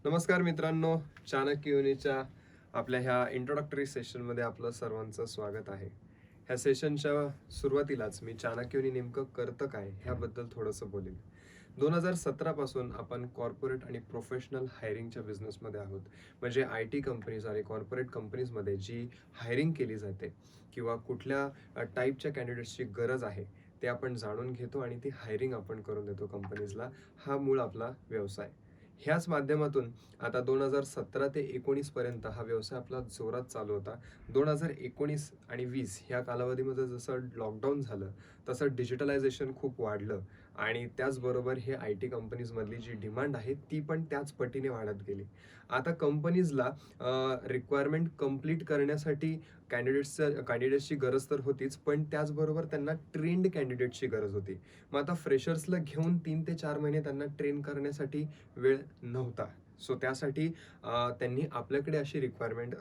नमस्कार मित्रांनो, चाणक्य युनीच्या आपल्या ह्या इंट्रोडक्टरी सेशनमध्ये आपलं सर्वांचं स्वागत आहे. ह्या सेशनच्या सुरुवातीलाच मी चाणक्य युनी नेमकं करतं काय ह्याबद्दल थोडंसं बोलेन. 2017 पासून आपण कॉर्पोरेट आणि प्रोफेशनल हायरिंगच्या बिझनेसमध्ये आहोत. म्हणजे IT कंपनीज आणि कॉर्पोरेट कंपनीजमध्ये जी हायरिंग केली जाते किंवा कुठल्या टाईपच्या कॅन्डिडेट्सची गरज आहे ते आपण जाणून घेतो आणि ती हायरिंग आपण करून देतो कंपनीजला. हा मूळ आपला व्यवसाय. ह्याच माध्यमातून आता 2017 ते 19 पर्यंत हा व्यवसाय आपला जोरात चालू होता. 2019 आणि 20 ह्या कालावधीमध्ये जसं लॉकडाऊन झालं तसं डिजिटलायझेशन खूप वाढलं आणि त्याचबरोबर हे IT कंपनीजमधली जी डिमांड आहे ती पण त्याच पटीने वाढत गेली. आता कंपनीजला रिक्वायरमेंट कंप्लीट करण्यासाठी कॅन्डिडेट्सची गरज तर होतीच, पण त्याचबरोबर त्यांना ट्रेंड कॅन्डिडेटची गरज होती. मग आता फ्रेशर्सला घेऊन 3 ते 4 महिने त्यांना ट्रेन करण्यासाठी वेळ नव्हता. सो त्यासाठी त्यांनी आपल्याकडे अशी रिक्वायरमेंट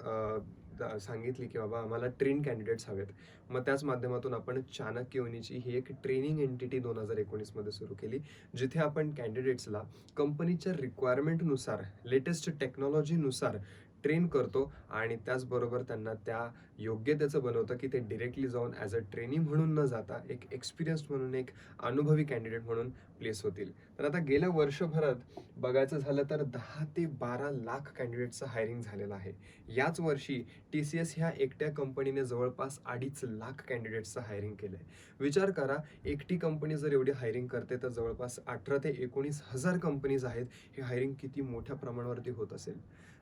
सांगितली की बाबा आम्हाला ट्रेन कॅन्डिडेट्स हवेत. मग त्याच माध्यमातून आपण चाणक्य युनीची ही एक ट्रेनिंग एंटिटी 2019 मध्ये सुरू केली, जिथे आपण कॅन्डिडेट्सला कंपनीच्या रिक्वायरमेंटनुसार लेटेस्ट टेक्नॉलॉजीनुसार ट्रेन करतो आणि त्याचबरोबर त्यांना त्या योग्यतेचं बनवतं की ते डिरेक्टली जाऊन ॲज अ ट्रेनी म्हणून न जाता एक एक्सपिरियन्स म्हणून, एक अनुभवी कॅन्डिडेट म्हणून प्लेस होतील. तर आता गेल्या वर्षभरात बघायचं झालं तर 10 ते 12 लाख कॅन्डिडेटचं हायरिंग झालेलं आहे. याच वर्षी TCS ह्या एकट्या कंपनीने जवळपास 2.5 लाख कॅन्डिडेट्सचं हायरिंग केलंय. विचार करा, एकटी कंपनी जर एवढी हायरिंग करते तर जवळपास 18 ते 19,000 कंपनीज आहेत. हे हायरिंग किती मोठ्या प्रमाणावरती होत असेल.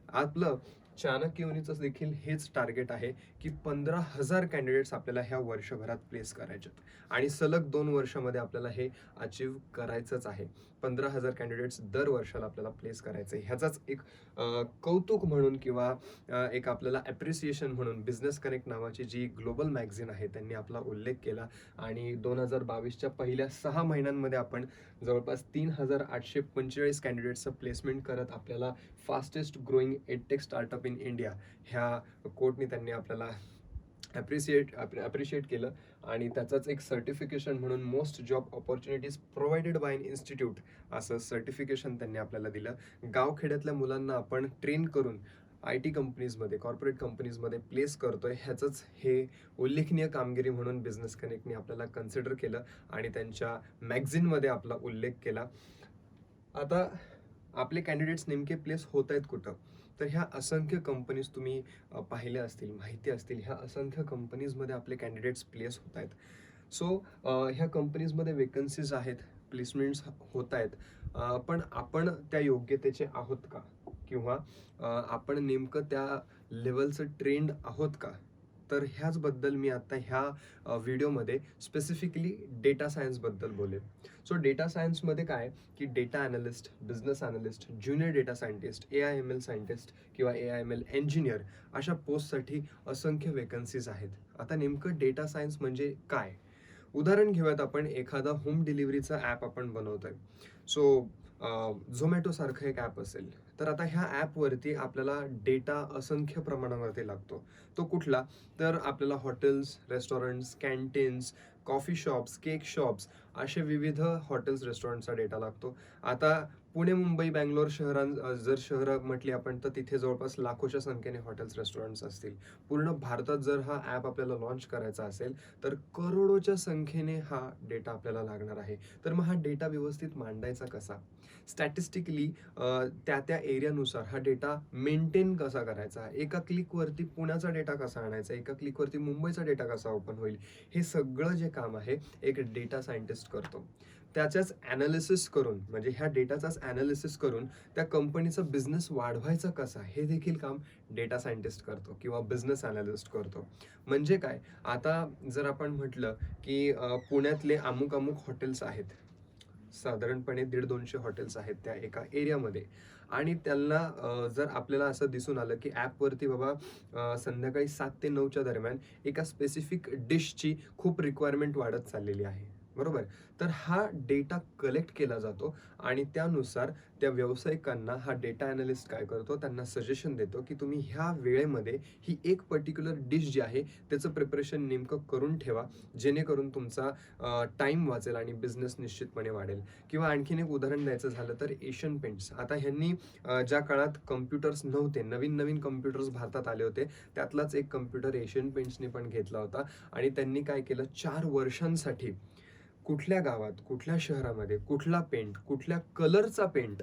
आपलं चाणक्य युनीचं देखील हेच टार्गेट आहे की 15,000 कॅन्डिडेट्स आपल्याला ह्या वर्षभरात प्लेस करायचेत आणि सलग 2 वर्षामध्ये आपल्याला हे अचीव्ह करायचंच आहे. 15,000 कॅन्डिडेट्स दर वर्षाला आपल्याला प्लेस करायचं आहे. ह्याचाच एक कौतुक म्हणून किंवा एक आपल्याला ॲप्रिसिएशन म्हणून बिझनेस कनेक्ट नावाची जी ग्लोबल मॅगझिन आहे त्यांनी आपला उल्लेख केला आणि 2022च्या पहिल्या 6 महिन्यांमध्ये आपण जवळपास 3,845 कॅन्डिडेट्सचं प्लेसमेंट करत आपल्याला fastest growing edtech startup in India ह्या कोटनी त्यांनी आपल्याला अप्रिशिएट केलं आणि त्याचाच एक सर्टिफिकेशन म्हणून most job opportunities provided bye in institute असं सर्टिफिकेशन त्यांनी आपल्याला दिलं. गावखेड्यातल्या मुलांना आपण ट्रेन करून IT कंपनीजमध्ये, कॉर्पोरेट कंपनीजमध्ये प्लेस करतोय, ह्याचंच हे उल्लेखनीय कामगिरी म्हणून बिझनेस कनेक्टने आपल्याला कन्सिडर केलं आणि त्यांच्या मॅगझिनमध्ये आपला उल्लेख केला. आता आपले कॅन्डिडेट्स नेमके प्लेस होत आहेत कुठं? तर ह्या असंख्य कंपनीज तुम्ही पाहिल्या असतील, माहिती असतील, ह्या असंख्य कंपनीजमध्ये आपले कॅन्डिडेट्स प्लेस होत आहेत. सो ह्या कंपनीजमध्ये वेकन्सीज आहेत, प्लेसमेंट्स होत आहेत. पण आपण त्या योग्यतेचे आहोत का? किंवा आपण नेमकं त्या लेवलचं ट्रेंड आहोत का? तर ह्याचबद्दल मी आता ह्या व्हिडिओमध्ये स्पेसिफिकली डेटा सायन्सबद्दल बोलेन. सो डेटा सायन्समध्ये काय की data analyst, business analyst, junior data scientist, AI/ML scientist किंवा AI/ML इंजिनियर अशा पोस्टसाठी असंख्य वेकन्सीज आहेत. आता नेमकं डेटा सायन्स म्हणजे काय? उदाहरण घेऊयात, आपण एखादा होम डिलिव्हरीचा ॲप आपण बनवतोय. सो झोमॅटो सारखं एक ॲप असेल, तर आता ह्या ॲपवरती आपल्याला डेटा असंख्य प्रमाणावरती लागतो. तो कुठला? तर आपल्याला hotels, restaurants, canteens, coffee shops, cake shops असे विविध हॉटेल्स, रेस्टॉरंटचा डेटा लागतो. आता पुणे, मुंबई, बँगलोर जर शहरं म्हटली आपण तर तिथे जवळपास लाखोच्या संख्येने हॉटेल्स, रेस्टॉरंट्स असतील. पूर्ण भारतात जर हा ॲप आपल्याला लॉन्च करायचा असेल तर करोडोच्या संख्येने हा डेटा आपल्याला लागणार आहे. तर मग हा डेटा व्यवस्थित मांडायचा कसा? स्टॅटिस्टिकली त्या त्या एरियानुसार हा डेटा मेंटेन कसा करायचा? एका क्लिकवरती पुण्याचा डेटा कसा आणायचा? एका क्लिकवरती मुंबईचा डेटा कसा ओपन होईल? हे सगळं जे काम आहे एक डेटा सायंटिस्ट करतो. त्याच्याच ॲनालिसिस करून, म्हणजे ह्या डेटाचाच ॲनालिसिस करून त्या कंपनीचा बिझनेस वाढवायचा कसा हे देखील काम डेटा सायंटिस्ट करतो किंवा बिझनेस ॲनालिस्ट करतो. म्हणजे काय? आता जर आपण म्हटलं की पुण्यातले अमुक अमुक हॉटेल्स आहेत, साधारणपणे 150-200 हॉटेल्स आहेत त्या एका एरियामध्ये आणि त्यांना जर आपल्याला असं दिसून आलं की ॲपवरती बाबा संध्याकाळी 7 ते 9च्या दरम्यान एका स्पेसिफिक डिशची खूप रिक्वायरमेंट वाढत चाललेली आहे. बरोबर. तर हा डेटा कलेक्ट केला जातो आणि त्यानुसार त्या व्यावसायिकांना हा डेटा अॅनालिस्ट काय करतो, त्यांना सजेशन देतो, की तुम्ही ह्या वेळेमध्ये ही एक पर्टिक्युलर डिश जी आहे, त्याचं प्रिपरेशन नेमकं करून ठेवा, जेणेकरून तुमचा टाईम वाचेल आणि बिझनेस निश्चितपणे वाढेल. किंवा आणखीन एक उदाहरण द्यायचं झालं तर एशियन पेंट्स. आता ह्यांनी ज्या काळात कम्प्युटर्स नव्हते, नवीन कम्प्युटर्स भारतात आले होते, त्यातलाच एक कम्प्युटर एशियन पेंट्सनी पण घेतला होता आणि त्यांनी काय केलं, 4 वर्षांसाठी कुठल्या गावात, कुठल्या शहरामध्ये, कुठला पेंट, कुठल्या कलरचा पेंट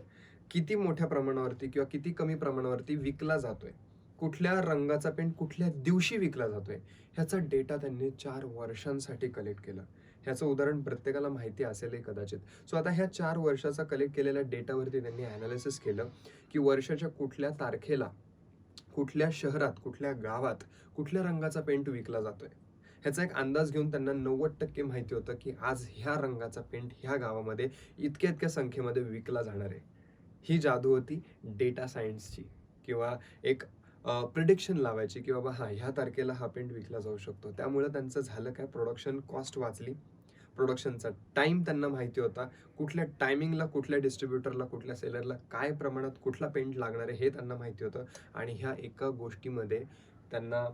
किती मोठ्या प्रमाणावरती किंवा किती कमी प्रमाणावरती विकला जातोय, कुठल्या रंगाचा पेंट कुठल्या दिवशी विकला जातोय, ह्याचा डेटा त्यांनी 4 वर्षांसाठी कलेक्ट केलं. ह्याचं उदाहरण प्रत्येकाला माहिती असेलही कदाचित. सो आता ह्या 4 वर्षाचा कलेक्ट केलेल्या डेटावरती त्यांनी ॲनालिसिस केलं, की वर्षाच्या कुठल्या तारखेला, कुठल्या शहरात, कुठल्या गावात, कुठल्या रंगाचा पेंट विकला जातोय. ह्याचा एक अंदाज घेऊन त्यांना 90% माहिती होतं, की आज ह्या रंगाचा पेंट ह्या गावामध्ये इतक्या-इतक्या संख्येमध्ये विकला जाणार आहे. ही जादू होती डेटा सायन्सची. किंवा एक प्रिडिक्शन लावायची, की बाबा हां, ह्या तारखेला हा पेंट विकला जाऊ शकतो. त्यामुळं त्यांचं झालं काय, प्रोडक्शन कॉस्ट वाचली. प्रोडक्शनचा टाईम त्यांना माहिती होता. कुठल्या टायमिंगला, कुठल्या डिस्ट्रिब्युटरला, कुठल्या सेलरला काय प्रमाणात कुठला पेंट लागणार आहे हे त्यांना माहिती होतं. आणि ह्या एका गोष्टीमध्ये त्यांना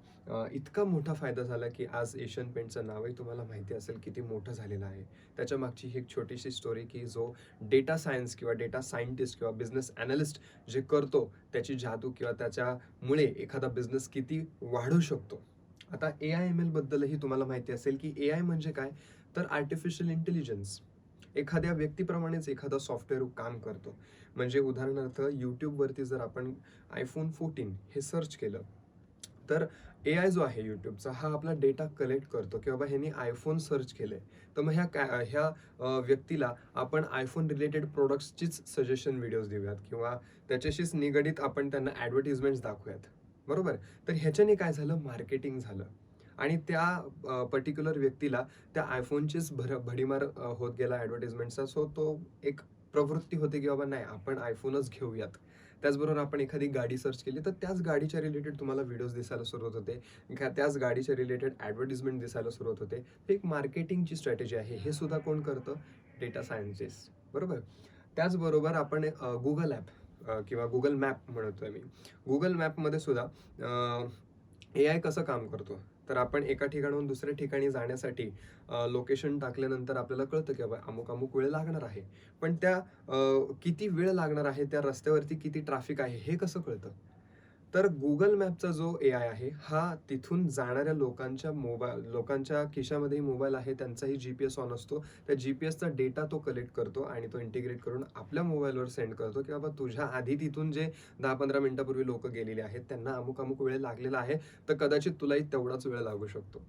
इतका मोठा फायदा झाला, की आज एशियन पेंटचं नावही तुम्हाला माहिती असेल किती मोठं झालेलं आहे. त्याच्या मागची ही एक छोटीशी स्टोरी, की जो डेटा सायन्स किंवा डेटा सायंटिस्ट किंवा बिझनेस ॲनालिस्ट जे करतो, त्याची जादू किंवा त्याच्यामुळे एखादा बिझनेस किती वाढू शकतो. आता AI/ML बद्दलही तुम्हाला माहिती असेल, की AI म्हणजे काय? तर आर्टिफिशियल इंटेलिजन्स. एखाद्या व्यक्तीप्रमाणेच एखादा सॉफ्टवेअर काम करतो. म्हणजे उदाहरणार्थ YouTubeवरती जर आपण iPhone 14 हे सर्च केलं, तर AI जो आहे YouTubeचा, हा आपला डेटा कलेक्ट करतो, की बाबा ह्यानी iPhone सर्च केलंय. तर मग ह्या व्यक्तीला आपण iPhone रिलेटेड प्रॉडक्ट्सचीच सजेशन व्हिडिओज देऊयात किंवा त्याच्याशीच निगडीत आपण त्यांना ॲडव्हर्टाइजमेंट्स दाखवूयात. बरोबर? तर ह्याच्याने काय झालं, मार्केटिंग झालं. आणि त्या पर्टिक्युलर व्यक्तीला त्या iPhoneचीच भडीमार होत गेला ॲडव्हर्टाइजमेंटचा. सो तो एक प्रवृत्ती होते, की बाबा नाही, आपण iPhoneच घेऊयात. त्याचबरोबर आपण एखादी गाडी सर्च केली, तर त्याच गाडीच्या रिलेटेड तुम्हाला व्हिडिओज दिसायला सुरुवात होते. त्याच गाडीच्या रिलेटेड ॲडव्हर्टाइजमेंट दिसायला सुरुवात होते. ही एक मार्केटिंगची स्ट्रॅटेजी आहे. हे सुद्धा कोण करतं? Data scientist. बरोबर? त्याचबरोबर आपण Google ॲप किंवा Google मॅप म्हणतोय मी. Google मॅपमध्ये सुद्धा AI कसं काम करतो? तर आपण एका ठिकाणाहून दुसऱ्या ठिकाणी जाण्यासाठी लोकेशन टाकल्यानंतर आपल्याला कळतं, की बाबा अमुक-अमुक वेळ लागणार आहे. पण किती वेळ लागणार आहे, त्या रस्त्यावरती किती ट्रॅफिक आहे, हे कसं कळतं? तर Google मॅपचा जो AI आहे, हा तिथून जाणाऱ्या लोकांच्या खिशामध्येही मोबाईल आहे, त्यांचाही GPS ऑन असतो. त्या GPSचा डेटा तो कलेक्ट करतो आणि तो इंटिग्रेट करून आपल्या मोबाईलवर सेंड करतो, की बाबा तुझ्या आधी तिथून जे 10-15 मिनिटापूर्वी लोकं गेलेली आहेत, त्यांना अमुक-अमुक वेळ लागलेला आहे, तर कदाचित तुलाही तेवढाच वेळ लागू शकतो.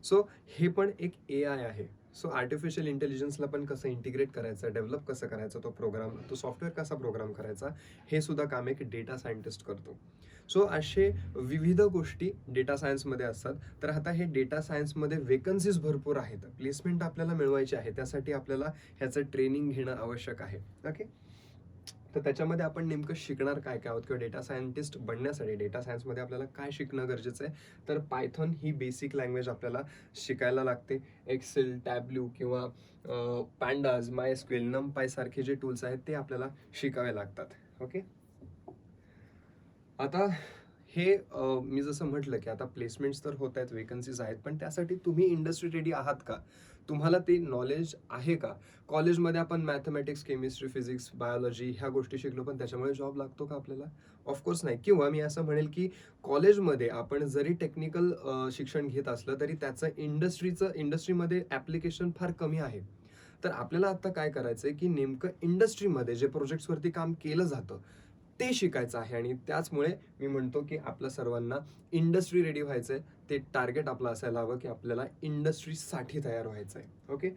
सो हे पण एक AI आहे. सो आर्टिफिशियल इंटेलिजन्सला पण कसं इंटिग्रेट करायचं, डेव्हलप कसं करायचं, तो सॉफ्टवेअर कसा प्रोग्राम करायचा, हे सुद्धा काम एक डेटा सायंटिस्ट करतो. सो असे विविध गोष्टी डेटा सायन्समध्ये असतात. तर आता हे डेटा सायन्समध्ये वेकन्सीज भरपूर आहेत. प्लेसमेंट आपल्याला मिळवायची आहे. त्यासाठी आपल्याला ह्याचं ट्रेनिंग घेणं आवश्यक आहे. ओके. तर त्याच्यामध्ये आपण नेमकं शिकणार काय-काय आहोत किंवा डेटा सायंटिस्ट बनण्यासाठी डेटा सायन्समध्ये आपल्याला काय शिकणं गरजेचं आहे? तर पायथॉन ही बेसिक लँग्वेज आपल्याला शिकायला लागते. एक्सेल, टॅब्ल्यू किंवा pandas, MySQL, NumPy सारखे जे टूल्स आहेत ते आपल्याला शिकावे लागतात. ओके. आता मी जसं म्हटलं, की आता प्लेसमेंट्स तर होत आहेत, वेकन्सीज आहेत, पण त्यासाठी तुम्ही इंडस्ट्री रेडी आहात का? तुम्हाला ते नॉलेज आहे का? कॉलेजमध्ये आपण मॅथेमॅटिक्स, केमिस्ट्री, फिजिक्स, बायोलॉजी ह्या गोष्टी शिकलो, पण त्याच्यामुळे जॉब लागतो का आपल्याला? ऑफकोर्स नाही. किंवा मी असं म्हणेल, की कॉलेजमध्ये आपण जरी टेक्निकल शिक्षण घेत असलं, तरी त्याचं इंडस्ट्रीमध्ये ॲप्लिकेशन फार कमी आहे. तर आपल्याला आता काय करायचंय, की नेमकं इंडस्ट्रीमध्ये जे प्रोजेक्ट्सवरती काम केलं जातं, ते शिकायचं आहे आणि त्याचमुळे मी म्हणतो, की आपल्या सर्वांना इंडस्ट्री रेडी व्हायचंय. ते टार्गेट आपलं असायला हवं, की आपल्याला इंडस्ट्रीसाठी तयार व्हायचंय. ओके.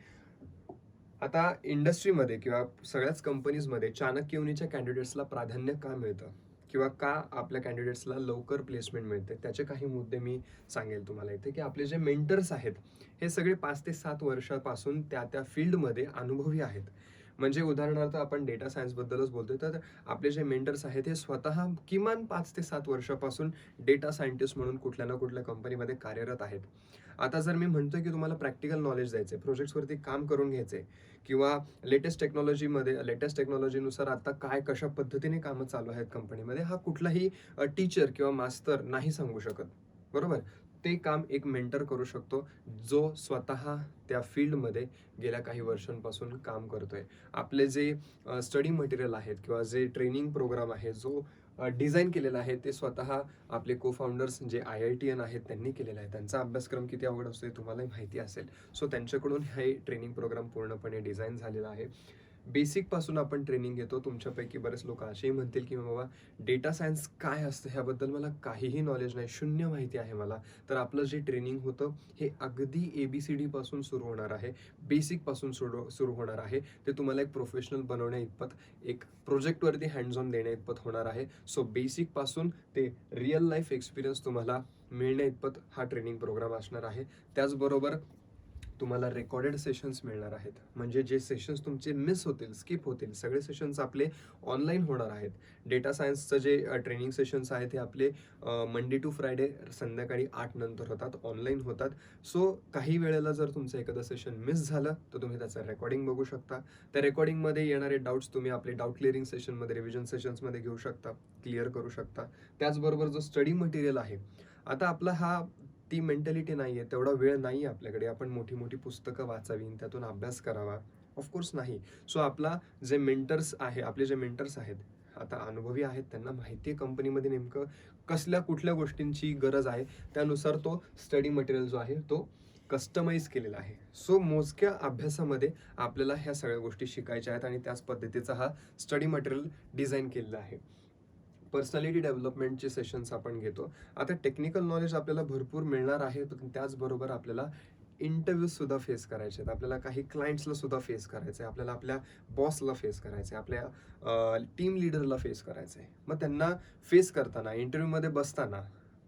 आता इंडस्ट्रीमध्ये किंवा सगळ्याच कंपनीजमध्ये चाणक्य कॅन्डिडेट्सला प्राधान्य का मिळतं? किंवा का आपल्या कॅन्डिडेट्सला लवकर प्लेसमेंट मिळते? त्याचे काही मुद्दे मी सांगेल तुम्हाला इथे, की आपले जे मेंटर्स आहेत, हे सगळे 5 ते 7 वर्षापासून त्या फील्डमध्ये अनुभवी आहेत. म्हणजे उदाहरणार्थ आपण डेटा सायन्सबद्दलच बोलतोय, तर आपले जे मेंटर्स आहेत, हे स्वतः किमान 5 ते 7 वर्षापासून डेटा सायंटिस्ट म्हणून कुठल्या ना कुठल्या कंपनीमध्ये कार्यरत आहेत. आता जर मी म्हणतोय की तुम्हाला प्रॅक्टिकल नॉलेज द्यायचंय, प्रोजेक्ट्सवरती काम करून घ्यायचंय किंवा लेटेस्ट टेक्नॉलॉजीनुसार आता काय कशा पद्धतीने कामं चालू आहेत कंपनीमध्ये, हा कुठलाही टीचर किंवा मास्तर नाही सांगू शकत, बरोबर. ते काम एक मेंटर करू शकतो, जो स्वतः त्या फील्डमध्ये गेल्या काही वर्षांपासून काम करतोय. आपले जे स्टडी मटेरियल आहेत किंवा जे ट्रेनिंग प्रोग्राम आहे जो डिझाईन केलेला आहे, ते स्वतः आपले को फाउंडर्स जे IITian आहेत त्यांनी केलेला आहे. त्यांचा अभ्यासक्रम किती अवघड असतो हे तुम्हालाही माहिती असेल. सो त्यांच्याकडून हे ट्रेनिंग प्रोग्राम पूर्णपणे डिझाईन झालेला आहे. बेसिक पासून आपण ट्रेनिंग घेतो. तुमच्यापैकी बरेच लोक असेही म्हणतील की बाबा डेटा सायन्स काय असतं ह्याबद्दल मला काहीही नॉलेज नाही, शून्य माहिती आहे मला. तर आपलं जे ट्रेनिंग होतं हे अगदी ABCD पासून सुरू होणार आहे, बेसिक पासून सुरू होणार आहे. ते तुम्हाला एक प्रोफेशनल बनवण्या इतपत, एक प्रोजेक्टवरती हँड्स ऑन देण्या इतपत होणार आहे. सो बेसिक पासून ते रिअल लाईफ एक्सपिरियन्स तुम्हाला मिळण्या इतपत हा ट्रेनिंग प्रोग्राम असणार आहे. त्याचबरोबर तुम्हाला रेकॉर्डेड सेशन्स मिळणार आहेत. म्हणजे जे सेशन्स तुमचे मिस होतील, स्किप होतील, सगळे सेशन्स आपले ऑनलाईन होणार आहेत. डेटा सायन्सचं जे ट्रेनिंग सेशन्स आहेत ते आपले मंडे टू फ्रायडे संध्याकाळी 8 नंतर होतात, ऑनलाईन होतात. सो काही वेळेला जर तुमचं एखादं सेशन मिस झालं तर तुम्ही त्याचं रेकॉर्डिंग बघू शकता. त्या रेकॉर्डिंगमध्ये येणारे डाऊट्स तुम्ही आपले डाऊट क्लिअरिंग सेशनमध्ये, रिव्हिजन सेशन्समध्ये घेऊ शकता, क्लिअर करू शकता. त्याचबरोबर जो स्टडी मटेरियल आहे, आता आपला हा ती मेंटॅलिटी नाही आहे, तेवढा वेळ नाही आहे आपल्याकडे आपण मोठी मोठी पुस्तकं वाचावी, त्यातून अभ्यास करावा, ऑफकोर्स नाही. सो आपला जे मेंटर्स आहे, आपले जे मेंटर्स आहेत आता अनुभवी आहेत, त्यांना माहिती आहे कंपनीमध्ये नेमकं कुठल्या गोष्टींची गरज आहे, त्यानुसार तो स्टडी मटेरियल जो आहे तो कस्टमाइज केलेला आहे. सो मोजक्या अभ्यासामध्ये आपल्याला ह्या सगळ्या गोष्टी शिकायच्या आहेत आणि त्याच पद्धतीचा हा स्टडी मटेरियल डिझाईन केलेला आहे. पर्सनॅलिटी डेव्हलपमेंटचे सेशन्स आपण घेतो. आता टेक्निकल नॉलेज आपल्याला भरपूर मिळणार आहे, पण त्याचबरोबर आपल्याला इंटरव्ह्यूज सुद्धा फेस करायचे आहेत, आपल्याला काही क्लायंट्सला सुद्धा फेस करायचं आहे, आपल्याला आपल्या बॉसला फेस करायचं आहे, आपल्या टीम लिडरला फेस करायचं आहे. मग त्यांना फेस करताना, इंटरव्ह्यूमध्ये बसताना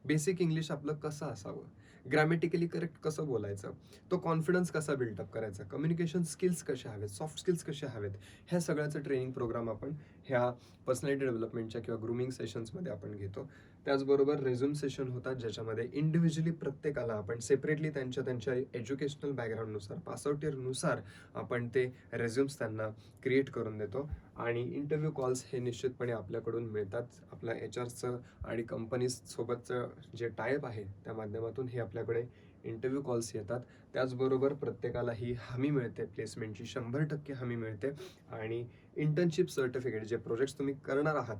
बेसिक इंग्लिश आपलं कसं असावं, ग्रॅमॅटिकली करेक्ट कसं बोलायचं, तो कॉन्फिडन्स कसा बिल्डअप करायचा, कम्युनिकेशन स्किल्स कशा हवेत, सॉफ्ट स्किल्स कशा हवेत, ह्या सगळ्याचं ट्रेनिंग प्रोग्राम आपण ह्या पर्सनॅलिटी डेव्हलपमेंटच्या किंवा ग्रूमिंग सेशन्समध्ये आपण घेतो. त्याचबरोबर रेझ्यूम सेशन होतात, ज्याच्यामध्ये इंडिव्हिज्युअली प्रत्येकाला आपण सेपरेटली त्यांच्या एज्युकेशनल बॅकग्राऊंडनुसार, पासआउट इयरनुसार आपण ते रेझ्युम्स त्यांना क्रिएट करून देतो. आणि इंटरव्ह्यू कॉल्स हे निश्चितपणे आपल्याकडून मिळतात. आपल्या HRचं आणि कंपनीसोबतचं जे टायअप आहे त्या माध्यमातून हे आपल्याकडे इंटरव्ह्यू कॉल्स येतात. त्याचबरोबर प्रत्येकाला ही हमी मिळते, प्लेसमेंटची 100% हमी मिळते. आणि इंटर्नशिप सर्टिफिकेट, जे प्रोजेक्ट्स तुम्ही करणार आहात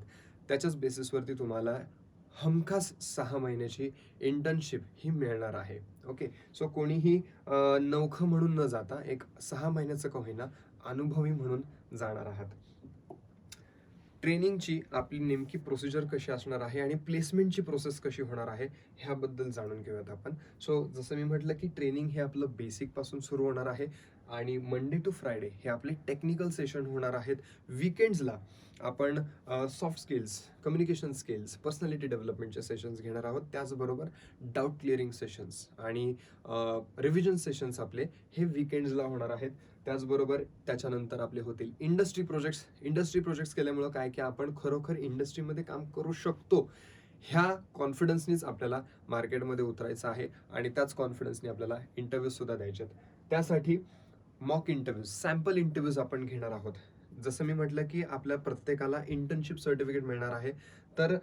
त्याच्याच बेसिसवरती तुम्हाला हमखास 6 महिन्याची इंटर्नशिप ही मिळणार आहे. ओके, सो कोणीही नवखं म्हणून न जाता एक 6 महिन्याचं का होईना अनुभवी म्हणून जाणार आहात. ट्रेनिंगची आपली नेमकी प्रोसिजर कशी असणार आहे आणि प्लेसमेंटची प्रोसेस कशी होणार आहे ह्याबद्दल जाणून घेऊयात आपण. सो जसं मी म्हटलं की ट्रेनिंग हे आपलं बेसिक पासून सुरू होणार आहे आणि मंडे टू फ्रायडे हे आपले टेक्निकल सेशन होणार आहेत. वीकेंड्सला आपण soft skills, communication skills, personality डेव्हलपमेंटचे सेशन्स घेणार आहोत. त्याचबरोबर डाऊट क्लिअरिंग सेशन्स आणि रिव्हिजन सेशन्स आपले हे वीकेंड्सला होणार आहेत. त्याचबरोबर त्याच्यानंतर आपले होतील इंडस्ट्री प्रोजेक्ट्स केल्यामुळं काय की आपण खरोखर इंडस्ट्रीमध्ये काम करू शकतो ह्या कॉन्फिडन्सनीच आपल्याला मार्केटमध्ये उतरायचं आहे आणि त्याच कॉन्फिडन्सनी आपल्याला इंटरव्ह्यूज सुद्धा द्यायचे आहेत. त्यासाठी मॉक इंटरव्ह्यूज, सॅम्पल इंटरव्ह्यूज आपण घेणार आहोत. जसं मी म्हटलं की आपल्या प्रत्येकाला इंटर्नशिप सर्टिफिकेट मिळणार आहे. तर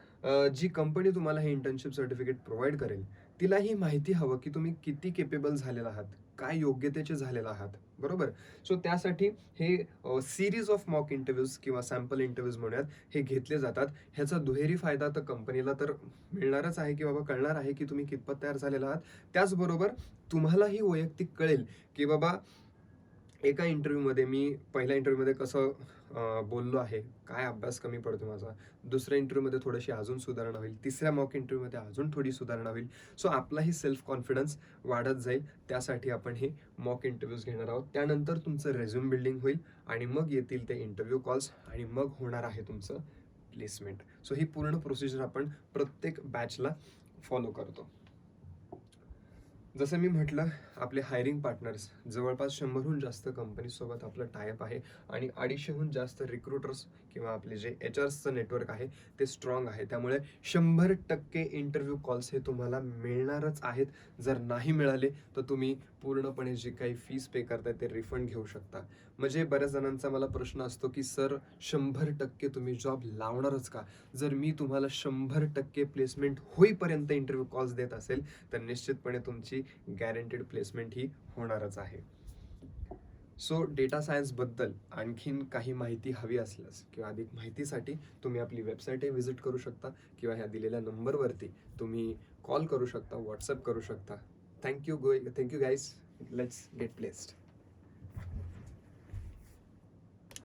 जी कंपनी तुम्हाला हे इंटर्नशिप सर्टिफिकेट प्रोव्हाइड करेल तिलाही माहिती हवं की तुम्ही किती केपेबल झालेला आहात, काय योग्यतेचे झालेला आहात, बरोबर. सो त्यासाठी हे सिरीज ऑफ मॉक इंटरव्ह्यूज किंवा सॅम्पल इंटरव्ह्यूज म्हणूयात हे घेतले जातात. ह्याचा दुहेरी फायदा तर कंपनीला तर मिळणारच आहे की बाबा कळणार आहे की तुम्ही कितपत तयार झालेला आहात. त्याचबरोबर तुम्हालाही वैयक्तिक कळेल की बाबा एका इंटरव्ह्यूमध्ये मी पहिल्या इंटरव्ह्यूमध्ये कसं बोललो आहे, काय अभ्यास कमी पडतो माझा, दुसऱ्या इंटरव्ह्यूमध्ये थोडीशी अजून सुधारणा होईल, तिसऱ्या मॉक इंटरव्ह्यूमध्ये अजून थोडी सुधारणा होईल. सो आपलाही सेल्फ कॉन्फिडन्स वाढत जाईल. त्यासाठी आपण हे मॉक इंटरव्ह्यूज घेणार आहोत. त्यानंतर तुमचं रेझ्युम बिल्डिंग होईल आणि मग येतील ते इंटरव्ह्यू कॉल्स आणि मग होणार आहे तुमचं प्लेसमेंट. सो ही पूर्ण प्रोसिजर आपण प्रत्येक बॅचला फॉलो करतो. जसं मी म्हटलं, आपले हायरिंग पार्टनर्स जवळपास 100हून जास्त कंपनीसोबत आपलं टायअप आहे आणि 250हून जास्त रिक्रुटर्स किंवा आपले जे HRचं नेटवर्क आहे ते स्ट्रॉंग आहे. त्यामुळे 100% इंटरव्ह्यू कॉल्स हे तुम्हाला मिळणारच आहेत. जर नाही मिळाले तर तुम्ही पूर्णपणे जे काही फीस पे करताय ते रिफंड घेऊ शकता. म्हणजे बऱ्याच जणांचा मला प्रश्न असतो की सर 100% तुम्ही जॉब लावणारच का? जर मी तुम्हाला 100% प्लेसमेंट होईपर्यंत इंटरव्ह्यू कॉल्स देत असेल तर निश्चितपणे तुमची गॅरंटेड प्लेसमेंट ही होणारच आहे. सो डेटा सायन्सबद्दल आणखीन काही माहिती हवी असल्यास किंवा अधिक माहितीसाठी तुम्ही आपली वेबसाईटही व्हिजिट करू शकता किंवा ह्या दिलेल्या नंबरवरती तुम्ही कॉल करू शकता, व्हॉट्सअप करू शकता. Thank you guys. Let's get placed.